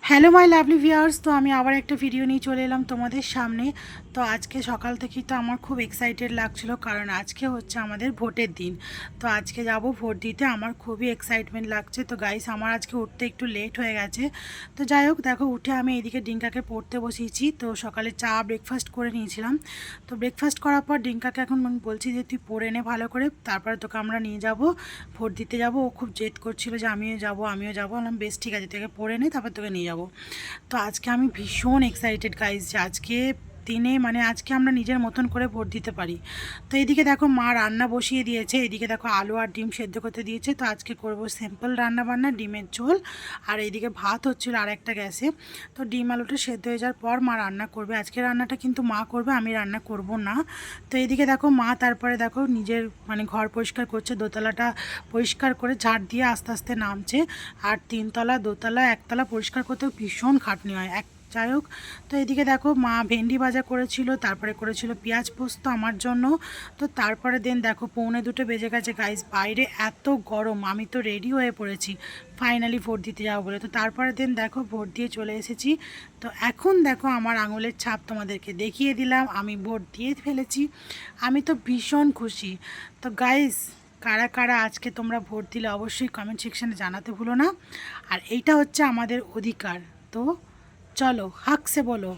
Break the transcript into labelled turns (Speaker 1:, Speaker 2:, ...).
Speaker 1: Hello my lovely viewers, তো আমি আবার একটা ভিডিও নিয়ে চলে এলাম তোমাদের সামনে। তো আজকে সকাল থেকেই তো আমার খুব এক্সাইটেড লাগছিল, কারণ আজকে হচ্ছে আমাদের ভোটের দিন। তো আজকে যাব ভোট দিতে, আমার খুবই এক্সাইটমেন্ট লাগছে। তো গাইস, আমার আজকে উঠতে একটু লেট হয়ে গেছে। তো যাই হোক, দেখো উঠে আমি এদিকে ডিঙ্কাকে পড়তে বসিয়েছি। তো সকালে চা ব্রেকফাস্ট করে নিয়েছিলাম। তো ব্রেকফাস্ট করার পর ডিঙ্কাকে এখন বলছি যে তুই পড়ে নে ভালো করে, তারপরে তোকে আমরা নিয়ে যাব, ভোট দিতে যাব। ও খুব জেদ করছিল যে আমিও যাব আমিও যাবো। বললাম বেশ ঠিক আছে, তোকে পড়ে নে, তারপর তোকে নিয়ে যাব। তো আজকে আমি ভীষণ এক্সাইটেড গাইজ যে আজকে দিনে মানে আজকে আমরা নিজের মতন করে ভোট দিতে পারি। তো এদিকে দেখো মা রান্না বসিয়ে দিয়েছে, এদিকে দেখো আলু আর ডিম সেদ্ধ করতে দিয়েছে। তো আজকে করব সিম্পল রান্না বান্না, ডিমের ঝোল। আর এইদিকে ভাত হচ্ছিল আর একটা গ্যাসে। তো ডিম আলুটা সেদ্ধ হয়ে যাওয়ার পর মা রান্না করবে। আজকে রান্নাটা কিন্তু মা করবে, আমি রান্না করব না। তো এইদিকে দেখো মা তারপরে দেখো নিজের মানে ঘর পরিষ্কার করছে, দোতলাটা পরিষ্কার করে ঝাড় দিয়ে আস্তে আস্তে নামছে। আর তিনতলা দোতলা একতলা পরিষ্কার করতেও ভীষণ খাটনি হয় যাই হোক। তো এদিকে দেখো মা ভেন্ডি ভাজা করেছিল, তারপরে করেছিল পেঁয়াজ পোস্ত আমার জন্য। তো তারপরে দেখো 1:45 বেজে গেছে গাইস, বাইরে এত গরম, আমি তো রেডি হয়ে পড়েছি ফাইনালি ভোট দিতে যাবো বলে। তো তারপরে দেখো ভোট দিয়ে চলে এসেছি। তো এখন দেখো আমার আঙুলের ছাপ তোমাদেরকে দেখিয়ে দিলাম, আমি ভোট দিয়ে ফেলেছি। আমি তো ভীষণ খুশি। তো গাইস, কারা কারা আজকে তোমরা ভোট দিলে অবশ্যই কমেন্ট সেকশানে জানাতে ভুলো না। আর এইটা হচ্ছে আমাদের অধিকার। তো চলো হাঁকছে বলো।